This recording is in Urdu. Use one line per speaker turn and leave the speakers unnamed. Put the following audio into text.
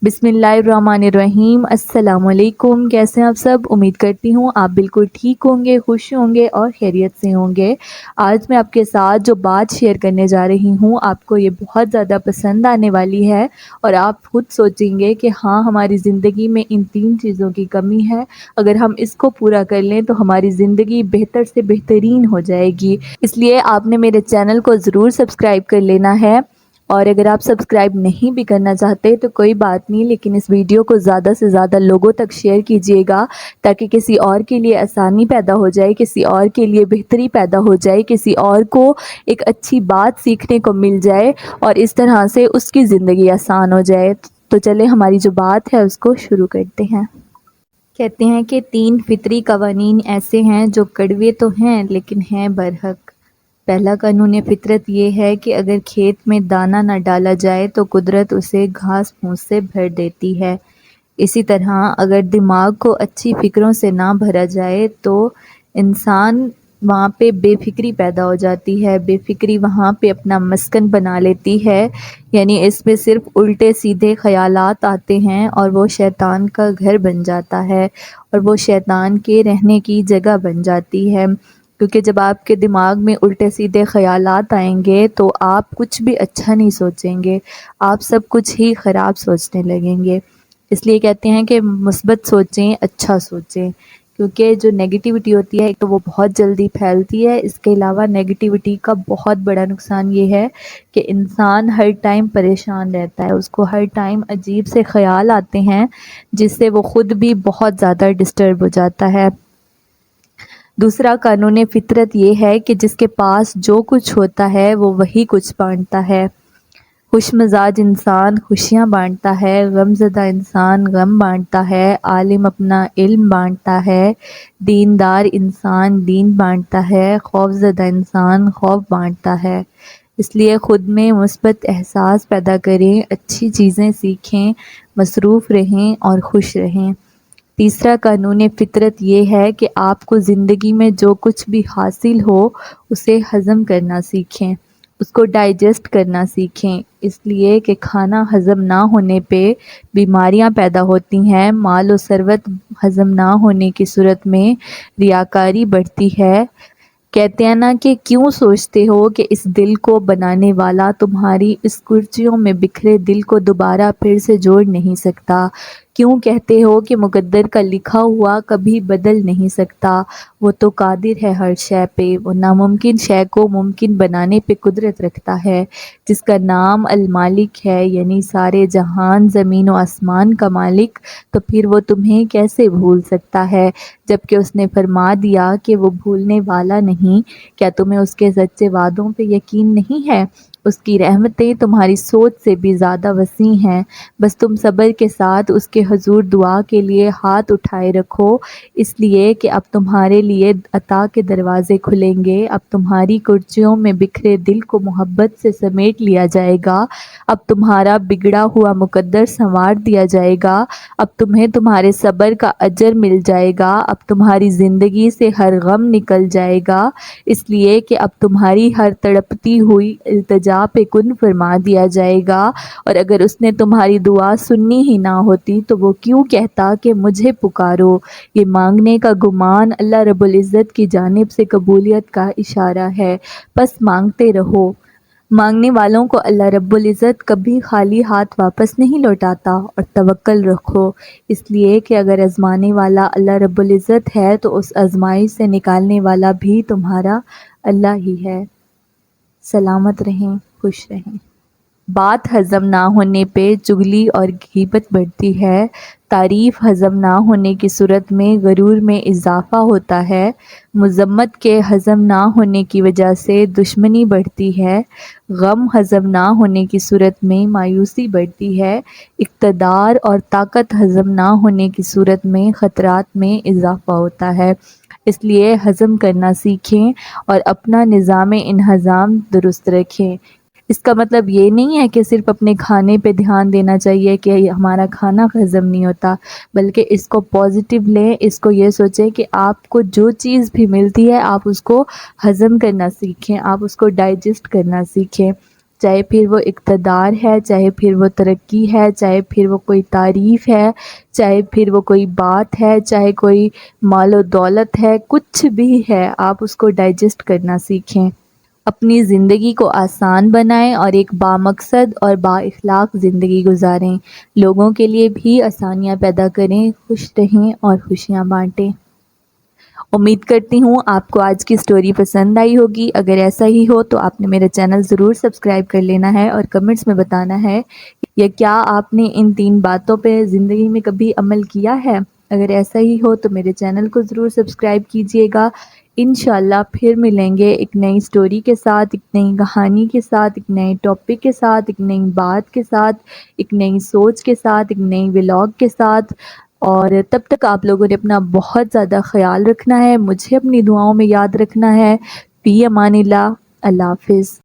بسم اللہ الرحمن الرحیم۔ السلام علیکم، کیسے ہیں آپ سب؟ امید کرتی ہوں آپ بالکل ٹھیک ہوں گے، خوش ہوں گے اور خیریت سے ہوں گے۔ آج میں آپ کے ساتھ جو بات شیئر کرنے جا رہی ہوں آپ کو یہ بہت زیادہ پسند آنے والی ہے، اور آپ خود سوچیں گے کہ ہاں ہماری زندگی میں ان 3 چیزوں کی کمی ہے، اگر ہم اس کو پورا کر لیں تو ہماری زندگی بہتر سے بہترین ہو جائے گی۔ اس لیے آپ نے میرے چینل کو ضرور سبسکرائب کر لینا ہے، اور اگر آپ سبسکرائب نہیں بھی کرنا چاہتے تو کوئی بات نہیں، لیکن اس ویڈیو کو زیادہ سے زیادہ لوگوں تک شیئر کیجیے گا تاکہ کسی اور کے لیے آسانی پیدا ہو جائے، کسی اور کے لیے بہتری پیدا ہو جائے، کسی اور کو ایک اچھی بات سیکھنے کو مل جائے اور اس طرح سے اس کی زندگی آسان ہو جائے۔ تو چلیں ہماری جو بات ہے اس کو شروع کرتے ہیں۔ کہتے ہیں کہ 3 فطری قوانین ایسے ہیں جو کڑوے تو ہیں لیکن ہیں برحق۔ پہلا قانون فطرت یہ ہے کہ اگر کھیت میں دانہ نہ ڈالا جائے تو قدرت اسے گھاس پھوس سے بھر دیتی ہے۔ اسی طرح اگر دماغ کو اچھی فکروں سے نہ بھرا جائے تو انسان وہاں پہ بے فکری پیدا ہو جاتی ہے، بے فکری وہاں پہ اپنا مسکن بنا لیتی ہے، یعنی اس میں صرف الٹے سیدھے خیالات آتے ہیں اور وہ شیطان کا گھر بن جاتا ہے اور وہ شیطان کے رہنے کی جگہ بن جاتی ہے۔ کیونکہ جب آپ کے دماغ میں الٹے سیدھے خیالات آئیں گے تو آپ کچھ بھی اچھا نہیں سوچیں گے، آپ سب کچھ ہی خراب سوچنے لگیں گے۔ اس لیے کہتے ہیں کہ مثبت سوچیں، اچھا سوچیں، کیونکہ جو نیگیٹیوٹی ہوتی ہے ایک تو وہ بہت جلدی پھیلتی ہے، اس کے علاوہ نیگیٹیوٹی کا بہت بڑا نقصان یہ ہے کہ انسان ہر ٹائم پریشان رہتا ہے، اس کو ہر ٹائم عجیب سے خیال آتے ہیں جس سے وہ خود بھی بہت زیادہ ڈسٹرب ہو جاتا ہے۔ دوسرا قانون فطرت یہ ہے کہ جس کے پاس جو کچھ ہوتا ہے وہ وہی کچھ بانٹتا ہے۔ خوش مزاج انسان خوشیاں بانٹتا ہے، غم زدہ انسان غم بانٹتا ہے، عالم اپنا علم بانٹتا ہے، دیندار انسان دین بانٹتا ہے، خوف زدہ انسان خوف بانٹتا ہے۔ اس لیے خود میں مثبت احساس پیدا کریں، اچھی چیزیں سیکھیں، مصروف رہیں اور خوش رہیں۔ تیسرا قانون فطرت یہ ہے کہ آپ کو زندگی میں جو کچھ بھی حاصل ہو اسے ہضم کرنا سیکھیں، اس کو ڈائجسٹ کرنا سیکھیں، اس لیے کہ کھانا ہضم نہ ہونے پہ بیماریاں پیدا ہوتی ہیں، مال و ثروت ہضم نہ ہونے کی صورت میں ریاکاری بڑھتی ہے۔ کہتے ہیں نا کہ کیوں سوچتے ہو کہ اس دل کو بنانے والا تمہاری اس کرچیوں میں بکھرے دل کو دوبارہ پھر سے جوڑ نہیں سکتا؟ کیوں کہتے ہو کہ مقدر کا لکھا ہوا کبھی بدل نہیں سکتا؟ وہ تو قادر ہے ہر شے پہ، وہ ناممکن شے کو ممکن بنانے پہ قدرت رکھتا ہے، جس کا نام المالک ہے، یعنی سارے جہان زمین و آسمان کا مالک، تو پھر وہ تمہیں کیسے بھول سکتا ہے جبکہ اس نے فرما دیا کہ وہ بھولنے والا نہیں۔ کیا تمہیں اس کے سچے وعدوں پہ یقین نہیں ہے؟ اس کی رحمتیں تمہاری سوچ سے بھی زیادہ وسیع ہیں، بس تم صبر کے ساتھ اس کے حضور دعا کے لیے ہاتھ اٹھائے رکھو، اس لیے کہ اب تمہارے لیے عطا کے دروازے کھلیں گے، اب تمہاری کرچیوں میں بکھرے دل کو محبت سے سمیٹ لیا جائے گا، اب تمہارا بگڑا ہوا مقدر سنوار دیا جائے گا، اب تمہیں تمہارے صبر کا اجر مل جائے گا، اب تمہاری زندگی سے ہر غم نکل جائے گا، اس لیے کہ اب تمہاری ہر تڑپتی ہوئی التجا پہ کن فرما دیا جائے گا۔ اور اگر اس نے تمہاری دعا سننی ہی نہ ہوتی تو وہ کیوں کہتا کہ مجھے پکارو؟ یہ مانگنے کا گمان اللہ رب العزت کی جانب سے قبولیت کا اشارہ ہے، بس مانگتے رہو۔ مانگنے والوں کو اللہ رب العزت کبھی خالی ہاتھ واپس نہیں لوٹاتا، اور توکل رکھو، اس لیے کہ اگر آزمانے والا اللہ رب العزت ہے تو اس آزمائش سے نکالنے والا بھی تمہارا اللہ ہی ہے۔ سلامت رہیں، خوش رہیں۔ بات ہضم نہ ہونے پہ چغلی اور غیبت بڑھتی ہے، تعریف ہضم نہ ہونے کی صورت میں غرور میں اضافہ ہوتا ہے، مذمت کے ہضم نہ ہونے کی وجہ سے دشمنی بڑھتی ہے، غم ہضم نہ ہونے کی صورت میں مایوسی بڑھتی ہے، اقتدار اور طاقت ہضم نہ ہونے کی صورت میں خطرات میں اضافہ ہوتا ہے۔ اس لیے ہضم کرنا سیکھیں اور اپنا نظام انہضام درست رکھیں۔ اس کا مطلب یہ نہیں ہے کہ صرف اپنے کھانے پہ دھیان دینا چاہیے کہ ہمارا کھانا ہضم نہیں ہوتا، بلکہ اس کو پازیٹیو لیں، اس کو یہ سوچیں کہ آپ کو جو چیز بھی ملتی ہے آپ اس کو ہضم کرنا سیکھیں، آپ اس کو ڈائجسٹ کرنا سیکھیں۔ چاہے پھر وہ اقتدار ہے، چاہے پھر وہ ترقی ہے، چاہے پھر وہ کوئی تعریف ہے، چاہے پھر وہ کوئی بات ہے، چاہے کوئی مال و دولت ہے، کچھ بھی ہے، آپ اس کو ڈائجسٹ کرنا سیکھیں، اپنی زندگی کو آسان بنائیں اور ایک بامقصد اور با اخلاق زندگی گزاریں، لوگوں کے لیے بھی آسانیاں پیدا کریں، خوش رہیں اور خوشیاں بانٹیں۔ امید کرتی ہوں آپ کو آج کی سٹوری پسند آئی ہوگی، اگر ایسا ہی ہو تو آپ نے میرا چینل ضرور سبسکرائب کر لینا ہے اور کمنٹس میں بتانا ہے یا کیا آپ نے ان 3 باتوں پہ زندگی میں کبھی عمل کیا ہے۔ اگر ایسا ہی ہو تو میرے چینل کو ضرور سبسکرائب کیجیے گا۔ انشاءاللہ پھر ملیں گے ایک نئی سٹوری کے ساتھ، ایک نئی کہانی کے ساتھ، ایک نئے ٹاپک کے ساتھ، ایک نئی بات کے ساتھ، ایک نئی سوچ کے ساتھ، ایک نئی ولاگ کے ساتھ، اور تب تک آپ لوگوں نے اپنا بہت زیادہ خیال رکھنا ہے، مجھے اپنی دعاؤں میں یاد رکھنا ہے۔ فی امان اللہ، اللہ حافظ۔